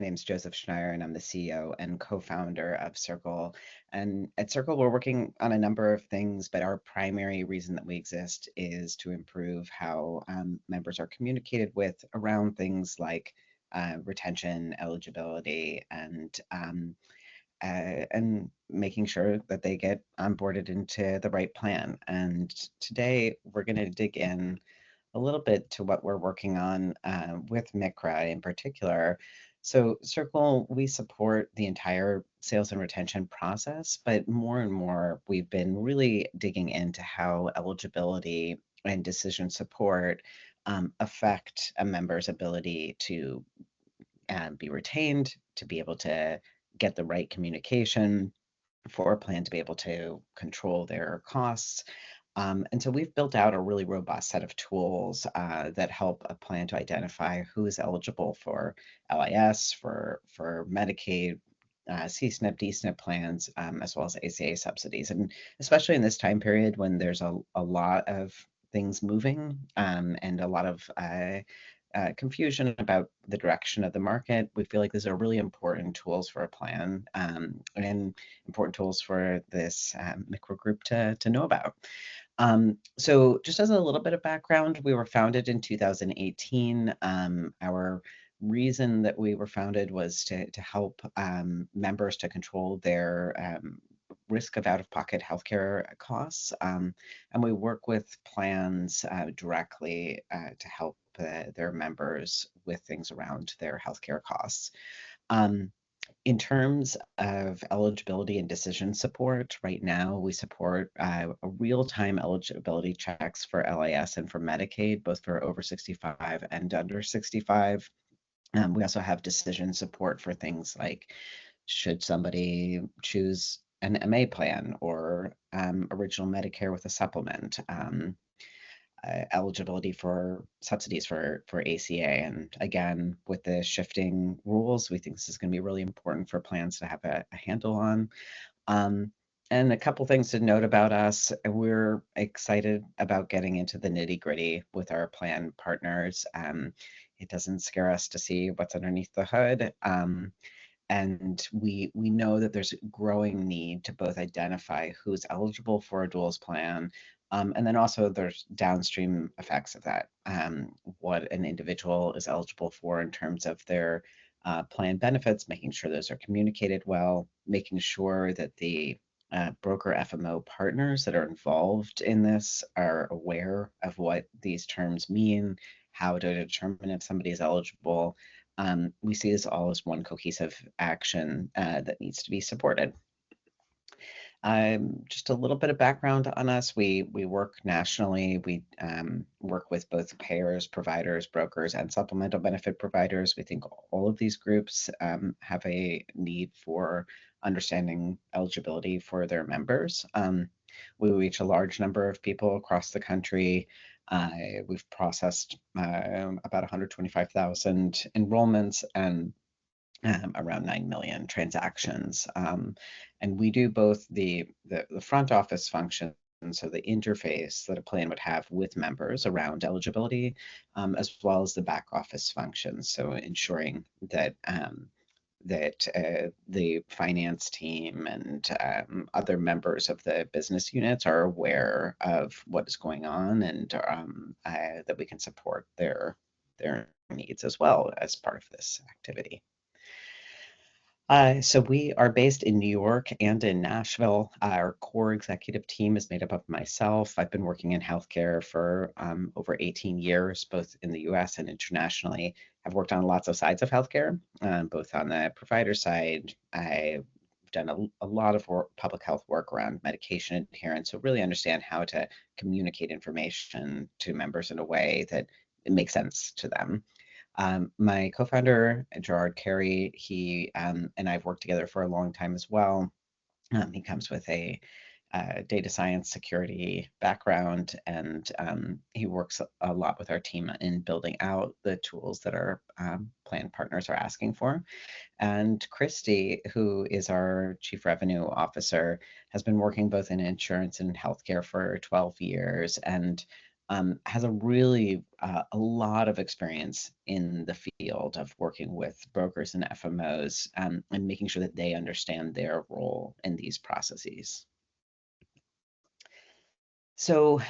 name's Joseph Schneier, and I'm the CEO and co-founder of Circle. And at Circle, we're working on a number of things, but our primary reason that we exist is to improve how members are communicated with around things like retention, eligibility, and making sure that they get onboarded into the right plan. And today, we're going to dig in a little bit to what we're working on with MCRA in particular. So Circle, we support the entire sales and retention process, but more and more we've been really digging into how eligibility and decision support affect a member's ability to be retained, to be able to get the right communication for a plan to be able to control their costs. And so we've built out a really robust set of tools that help a plan to identify who is eligible for LIS, for Medicaid, CSNP, DSNP plans, as well as ACA subsidies. And especially in this time period when there's a lot of things moving and a lot of confusion about the direction of the market, we feel like these are really important tools for a plan and important tools for this MCRA group to know about. So just as a little bit of background, we were founded in 2018. Our reason that we were founded was to help members to control their risk of out-of-pocket healthcare costs. And we work with plans directly to help their members with things around their healthcare costs. In terms of eligibility and decision support, right now we support real-time eligibility checks for LIS and for Medicaid, both for over 65 and under 65. We also have decision support for things like should somebody choose an MA plan or original Medicare with a supplement, eligibility for subsidies for ACA. And again, with the shifting rules, we think this is going to be really important for plans to have a handle on. And a couple things to note about us, we're excited about getting into the nitty-gritty with our plan partners. It doesn't scare us to see what's underneath the hood. And we know that there's a growing need to both identify who's eligible for a duals plan, and then also there's downstream effects of that, what an individual is eligible for in terms of their plan benefits, making sure those are communicated well, making sure that the broker FMO partners that are involved in this are aware of what these terms mean, how to determine if somebody is eligible. We see this all as one cohesive action that needs to be supported. Just a little bit of background on us. We work nationally. We work with both payers, providers, brokers, and supplemental benefit providers. We think all of these groups have a need for understanding eligibility for their members. We reach a large number of people across the country. We've processed about 125,000 enrollments and around 9 million transactions. And we do both the front office function, so the interface that a plan would have with members around eligibility, as well as the back office functions. So ensuring that the finance team and other members of the business units are aware of what is going on and that we can support their needs as well as part of this activity. So we are based in New York and in Nashville. Our core executive team is made up of myself. I've been working in healthcare for over 18 years, both in the US and internationally. I've worked on lots of sides of healthcare, both on the provider side. I've done a lot of public health work around medication adherence, so really understand how to communicate information to members in a way that it makes sense to them. My co-founder, Gerard Carey, he and I've worked together for a long time as well. He comes with a data science security background, and he works a lot with our team in building out the tools that our plan partners are asking for. And Christy, who is our Chief Revenue Officer, has been working both in insurance and healthcare for 12 years. And has a really a lot of experience in the field of working with brokers and FMOs, and making sure that they understand their role in these processes. So,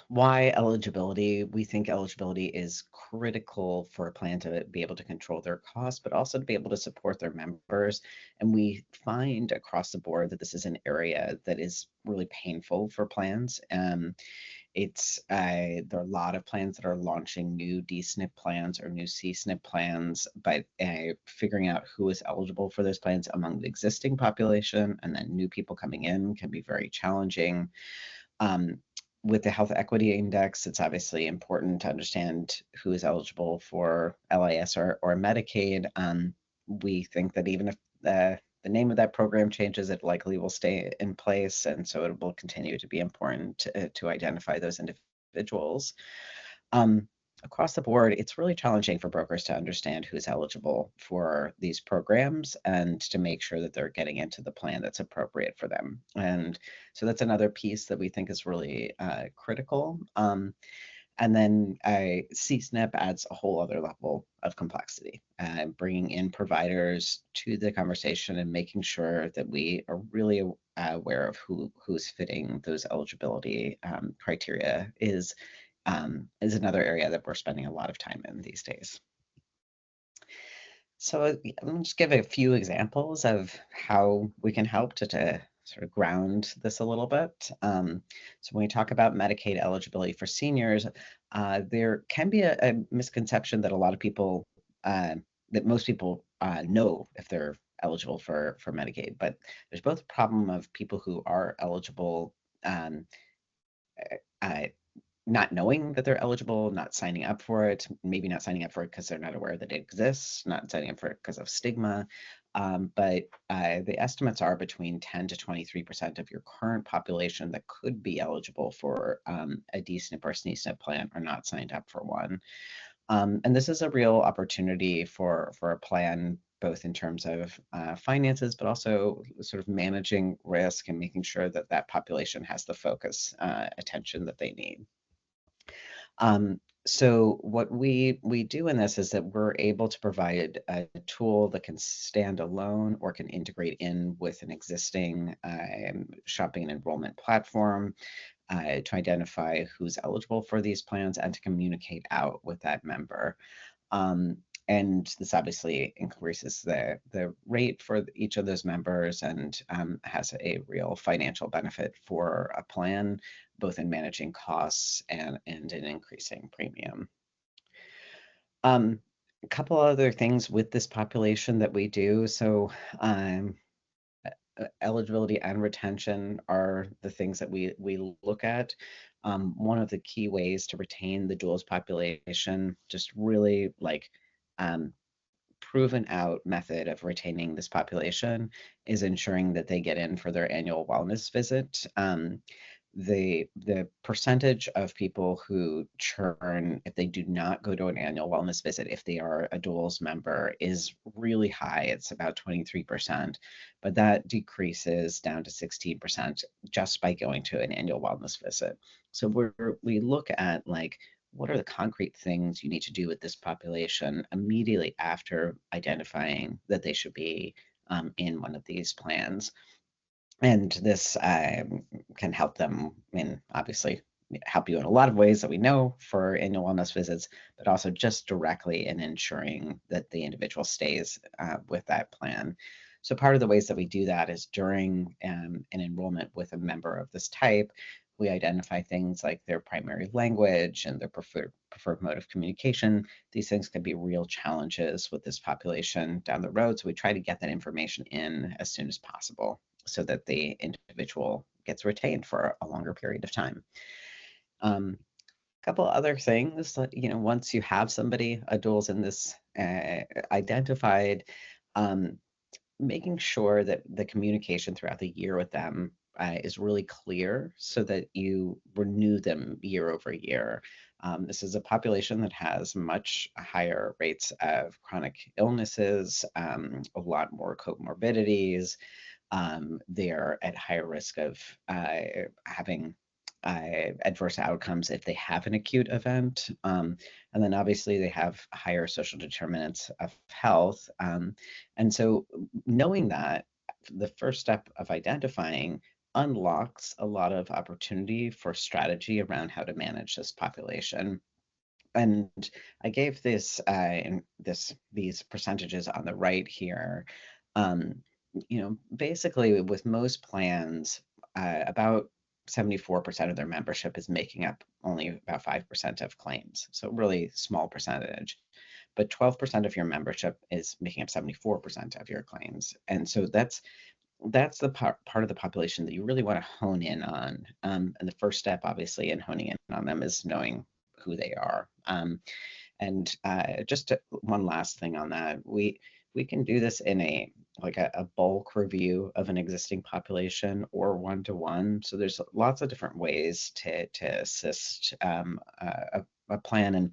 why eligibility? We think eligibility is critical for a plan to be able to control their costs, but also to be able to support their members. And we find across the board that this is an area that is really painful for plans. There are a lot of plans that are launching new D-SNP plans or new C-SNP plans, but figuring out who is eligible for those plans among the existing population and then new people coming in can be very challenging. Um, with the Health Equity Index, it's obviously important to understand who is eligible for LIS or Medicaid. We think that even if the name of that program changes, it likely will stay in place, and so it will continue to be important to identify those individuals. Um, Across the board, it's really challenging for brokers to understand who's eligible for these programs and to make sure that they're getting into the plan that's appropriate for them. And so that's another piece that we think is really critical. And then CSNP adds a whole other level of complexity, bringing in providers to the conversation and making sure that we are really aware of who's fitting those eligibility criteria is another area that we're spending a lot of time in these days. So I'm going to just give a few examples of how we can help to sort of ground this a little bit. So when we talk about Medicaid eligibility for seniors, there can be a misconception that a lot of people, that most people know if they're eligible for Medicaid, but there's both a problem of people who are eligible um, uh, not knowing that they're eligible, not signing up for it, maybe not signing up for it because they're not aware that it exists, not signing up for it because of stigma. But the estimates are between 10 to 23% of your current population that could be eligible for a D-SNP or SNP plan are not signed up for one. And this is a real opportunity for a plan, both in terms of finances, but also sort of managing risk and making sure that that population has the focus, attention that they need. So what we do in this is that we're able to provide a tool that can stand alone or can integrate in with an existing shopping and enrollment platform to identify who's eligible for these plans and to communicate out with that member. Um, and this obviously increases the rate for each of those members and has a real financial benefit for a plan, both in managing costs and in increasing premium. A couple other things with this population that we do. So eligibility and retention are the things that we look at. One of the key ways to retain the duals population, just really like proven out method of retaining this population, is ensuring that they get in for their annual wellness visit. The percentage of people who churn if they do not go to an annual wellness visit, if they are a duals member, is really high. It's about 23%, but that decreases down to 16% just by going to an annual wellness visit. So we look at like, what are the concrete things you need to do with this population immediately after identifying that they should be in one of these plans. And this can help them in, obviously, help you in a lot of ways that we know for annual wellness visits, but also just directly in ensuring that the individual stays with that plan. So part of the ways that we do that is during an enrollment with a member of this type, we identify things like their primary language and their preferred mode of communication. These things can be real challenges with this population down the road. So we try to get that information in as soon as possible so that the individual gets retained for a longer period of time. A couple other things, once you have somebody, a duals in this identified, making sure that the communication throughout the year with them is really clear so that you renew them year over year. This is a population that has much higher rates of chronic illnesses, a lot more comorbidities. They are at higher risk of having adverse outcomes if they have an acute event. And then obviously they have higher social determinants of health. And so knowing that, the first step of identifying unlocks a lot of opportunity for strategy around how to manage this population. And I gave these percentages on the right here. Um, basically with most plans, about 74% of their membership is making up only about 5% of claims. So really small percentage. But 12% of your membership is making up 74% of your claims. And so that's the part of the population that you really want to hone in on. And the first step, obviously, in honing in on them is knowing who they are. And just one last thing on that, we can do this in a bulk review of an existing population or one-to-one. So there's lots of different ways to assist a plan,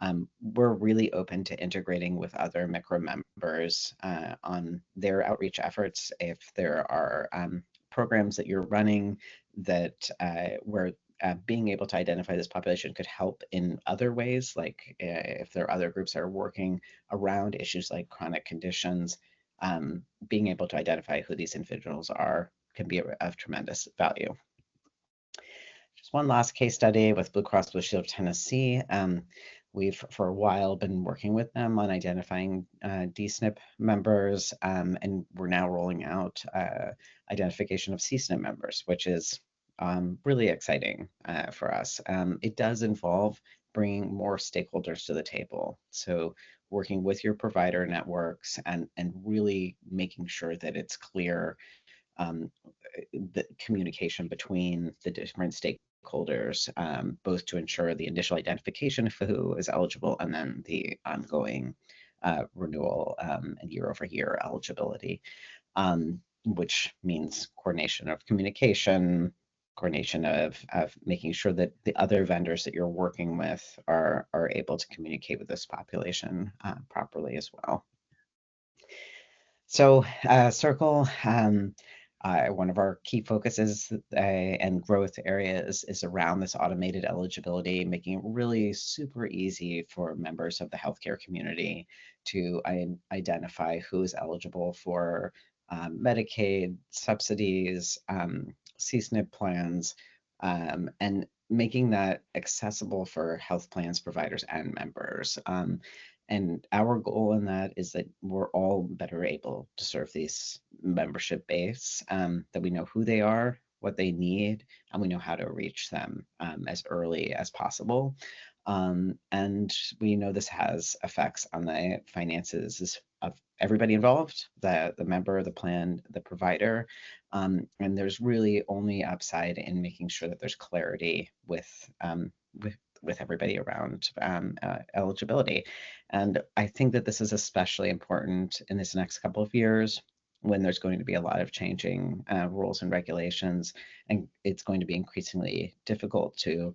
and we're really open to integrating with other MCRA members on their outreach efforts. If there are programs that you're running that where being able to identify this population could help in other ways, like if there are other groups that are working around issues like chronic conditions, being able to identify who these individuals are can be of tremendous value. Just one last case study with Blue Cross Blue Shield of Tennessee. We've for a while been working with them on identifying DSNP members, and we're now rolling out identification of CSNP members, which is really exciting for us. It does involve bringing more stakeholders to the table. So working with your provider networks and really making sure that it's clear the communication between the different stakeholders, both to ensure the initial identification of who is eligible and then the ongoing renewal and year-over-year eligibility, which means coordination of communication, coordination of making sure that the other vendors that you're working with are able to communicate with this population properly as well. So Circle, one of our key focuses and growth areas is around this automated eligibility, making it really super easy for members of the healthcare community to identify who is eligible for Medicaid subsidies, CSNP plans, and making that accessible for health plans, providers, and members. And our goal in that is that we're all better able to serve these membership base, that we know who they are, what they need, and we know how to reach them as early as possible. And we know this has effects on the finances of everybody involved, the member, the plan, the provider. And there's really only upside in making sure that there's clarity with everybody around eligibility. And I think that this is especially important in this next couple of years when there's going to be a lot of changing rules and regulations, and it's going to be increasingly difficult to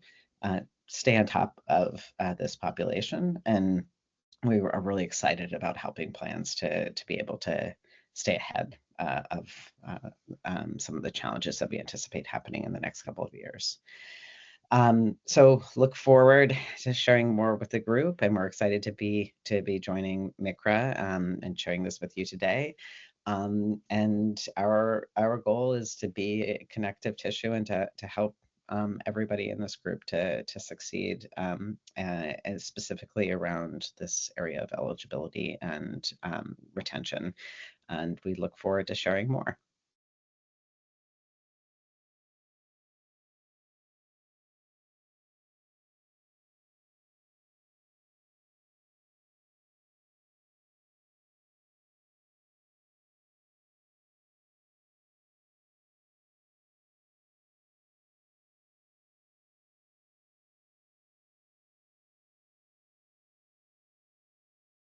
stay on top of this population. And we are really excited about helping plans to be able to stay ahead of some of the challenges that we anticipate happening in the next couple of years. So look forward to sharing more with the group, and we're excited to be joining MCRA and sharing this with you today. And our goal is to be connective tissue and to help everybody in this group to succeed, and specifically around this area of eligibility and retention. And we look forward to sharing more.